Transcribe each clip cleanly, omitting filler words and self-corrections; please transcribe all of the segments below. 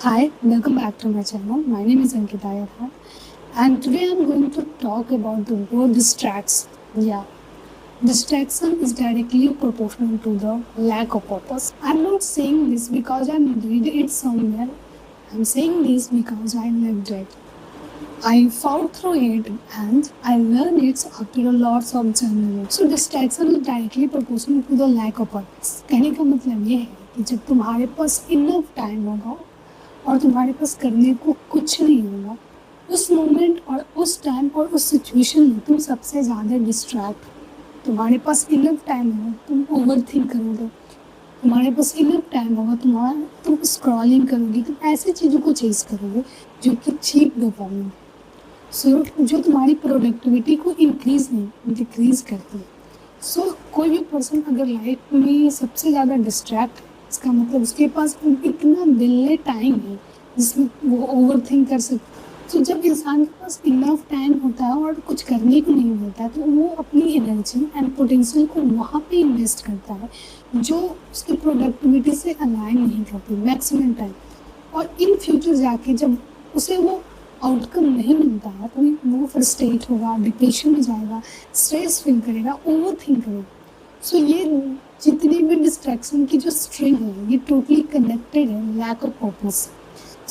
Hi, welcome back to my channel. My name is Ankita Ayar, and today I'm going to talk about the word distracts. Yeah, distraction is directly proportional to the lack of purpose. I'm not saying this because I read it somewhere. I'm saying this because I lived it. I fought through it and I learned it after a lots of journaling. So distraction is directly proportional to the lack of purpose. कहने का मतलब ये है कि जब तुम्हारे पास enough time होगा और तुम्हारे पास करने को कुछ नहीं होगा, उस मोमेंट और उस टाइम और उस सिचुएशन में तुम सबसे ज़्यादा डिस्ट्रैक्ट। तुम्हारे पास इनफ टाइम होगा, तुम ओवर थिंक करोगे। तुम्हारे पास इनफ टाइम होगा, तुम स्क्रॉलिंग करोगे, तुम ऐसी चीज़ों को चेज करोगे जो कि चीप डोपामिन, जो तुम्हारी प्रोडक्टिविटी को इंक्रीज नहीं डिक्रीज करती है। कोई भी पर्सन अगर लाइफ में सबसे ज़्यादा डिस्ट्रैक्ट, इसका मतलब उसके पास इतना दिल टाइम है जिसमें वो ओवर थिंक कर सकता है। तो जब इंसान के पास इनफ टाइम होता है और कुछ करने को नहीं होता है, तो वो अपनी एनर्जी एंड पोटेंशियल को वहाँ पे इन्वेस्ट करता है जो उसकी प्रोडक्टिविटी से अलाइन नहीं करती मैक्सिमम टाइम। और इन फ्यूचर जाके जब उसे वो आउटकम नहीं मिलता है तो वो फ्रस्ट्रेट होगा, डिप्रेशन में जाएगा, स्ट्रेस फील करेगा, ओवर थिंक करेगा। ये जितनी भी डिस्ट्रैक्शन की जो स्ट्रिंग है ये टोटली कनेक्टेड है लैक ऑफ पर्पस।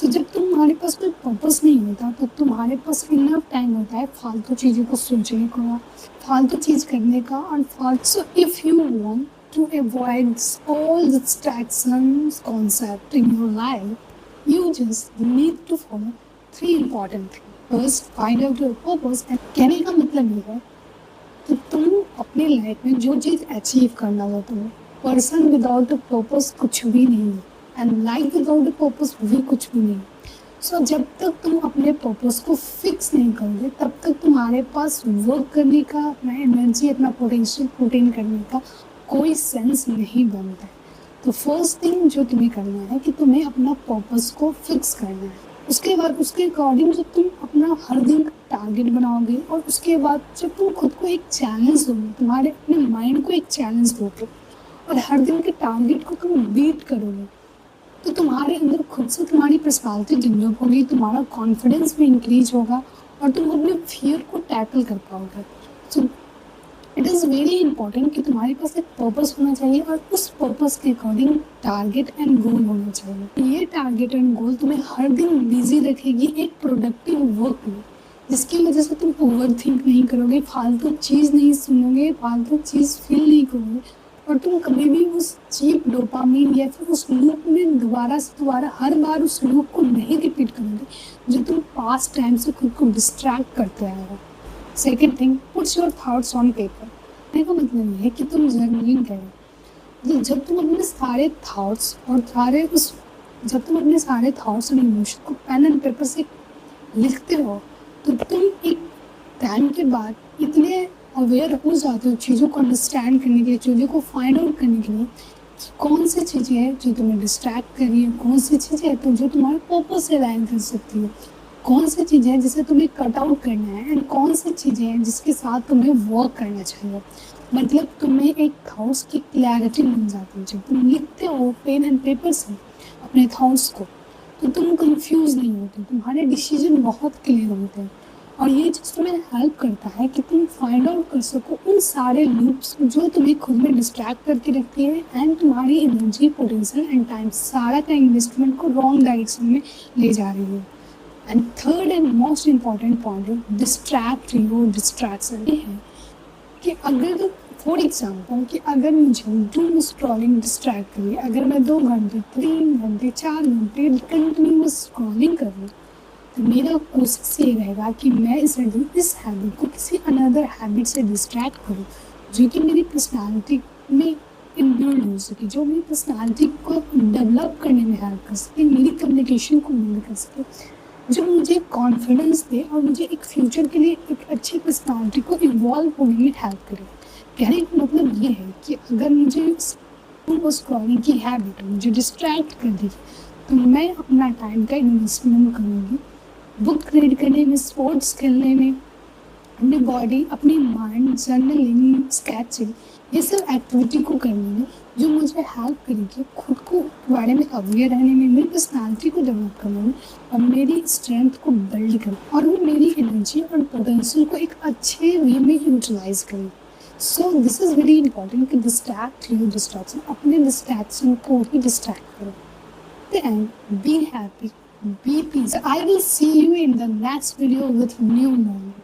जब तुम्हारे पास कोई पर्पस नहीं होता तो तुम्हारे पास इनफ टाइम होता है फालतू चीज़ों को सोचने का, फालतू चीज़ करने का और फालतू। If you want to avoid all the distractions concept in your life, you just need to follow three important things. First, find out your purpose. And कहने का मतलब ये है कि तुम अपनी लाइफ में जो चीज़ अचीव करना हो, तुम्हें पर्सन विदाउट अ पर्पस कुछ भी नहीं है, and life without a purpose भी कुछ भी नहीं। जब तक तुम अपने पर्पस को फिक्स नहीं करोगे तब तक तुम्हारे पास वर्क करने का, अपना एनर्जी, अपना पोटेंशियल पुट करने का कोई सेंस नहीं बनता है। तो फर्स्ट थिंग जो तुम्हें करना है कि तुम्हें अपना पर्पस को फिक्स करना है। उसके बाद उसके अकॉर्डिंग जब तुम अपना हर दिन टारगेट बनाओगे और उसके बाद जब तुम खुद को एक चैलेंज दोगे, तुम्हारे अपने माइंड को एक चैलेंज दोगे और हर दिन के टारगेट को तुम बीट करोगे, तो तुम्हारे अंदर खुद से तुम्हारी पर्सनालिटी डेवलप होगी, तुम्हारा कॉन्फिडेंस भी इंक्रीज होगा और तुम अपने फियर को टैकल कर पाओगे। So it is very important कि तुम्हारे पास एक पर्पस होना चाहिए और उस पर्पस के अकॉर्डिंग टारगेट एंड गोल होना चाहिए। ये टारगेट एंड गोल तुम्हें हर दिन बिजी रखेगी एक प्रोडक्टिव वर्क में, जिसकी वजह से तुम ओवर थिंक नहीं करोगे, फालतू चीज़ नहीं सुनोगे, फालतू चीज़ फील नहीं करोगे और तुम कभी भी उस चीप डोपामिन या फिर उस लूप में दोबारा से दोबारा हर बार उस लूप को नहीं रिपीट करोगे जो तुम पास्ट टाइम से खुद को डिस्ट्रैक्ट करते आए हो। Second thing, puts your thoughts on paper. कहने का मतलब ये है कि तुम जर्नलिंग करो। जब तुम अपने सारे थॉट्स और इमोशन को पेन एंड पेपर से लिखते हो तो तुम एक टाइम के बाद इतने अवेयर हो जाते हो चीज़ों को अंडरस्टैंड करने के लिए, चीज़ों को फाइंड आउट करने के लिए कौन सी चीज़ें हैं जो तुम्हें डिस्ट्रैक्ट कर रही है, कौन सी चीज़ें हैं जो तुम्हारे पर्पस से अलाइन कर सकती है, कौन सी चीज़ें हैं जिसे तुम्हें कट आउट करना है एंड कौन सी चीज़ें हैं जिसके साथ तुम्हें वर्क करना चाहिए। मतलब तुम्हें एक थॉट्स की क्लैरिटी मिल जाती है। जब तुम लिखते हो पेन एंड पेपर से अपने थॉट्स को तो तुम कंफ्यूज नहीं होते, तुम्हारे डिसीजन बहुत क्लियर होते हैं और ये चीज़ तुम्हें हेल्प करता है कि तुम फाइंड आउट कर सको उन सारे लूप्स जो तुम्हें खुद में डिस्ट्रैक्ट करती रहती है एंड तुम्हारी एनर्जी, पोटेंशियल एंड टाइम सारा का इन्वेस्टमेंट को रॉन्ग डायरेक्शन में ले जा रही है। And third and most important point है डिस्ट्रैक्ट योर डिस्ट्रैक्शन। ये है कि अगर फॉर एग्जाम्पल कि अगर मुझे डूम स्क्रॉलिंग डिस्ट्रैक्ट करिए, अगर मैं 2 घंटे 3 घंटे 4 घंटे कंटिन्यूस स्क्रॉलिंग करूँ तो मेरा कोशिश ये रहेगा कि मैं इस हैबिट को किसी अनदर हैबिट से डिस्ट्रैक्ट करूँ जो कि मेरी पर्सनालिटी में इनबिल्ड हो सके, जो मेरी पर्सनालिटी को डेवलप करने में हेल्प कर सके, मेरी कम्युनिकेशन को बिल्ड कर सके, जो मुझे कॉन्फिडेंस दे और मुझे एक फ्यूचर के लिए एक अच्छी पर्सनालिटी को इवॉल्व होने में हेल्प करे। कहने का मतलब ये है कि अगर मुझे स्क्रॉलिंग की हैबिट मुझे डिस्ट्रैक्ट कर दी तो मैं अपना टाइम का इन्वेस्टमेंट करूँगी बुक रीड करने में, स्पोर्ट्स खेलने में, अपनी बॉडी, अपनी माइंड, जर्नलिंग, स्केचिंग, ये सब एक्टिविटी को करने में जो मुझे हेल्प करेगी खुद को बारे में अवेयर रहने में, मेरी पर्सनालिटी को डेवलप करने में और मेरी स्ट्रेंथ को बिल्ड करने और वो मेरी एनर्जी और पोटेंशियल को एक अच्छे वे में यूटिलाइज करें। So this is very important कि डिस्ट्रैक्ट योर डिस्ट्रैक्शन, अपने डिस्ट्रैक्शन को ही डिस्ट्रैक्ट करो। And be happy, be peace. I will see you in the next video with new knowledge.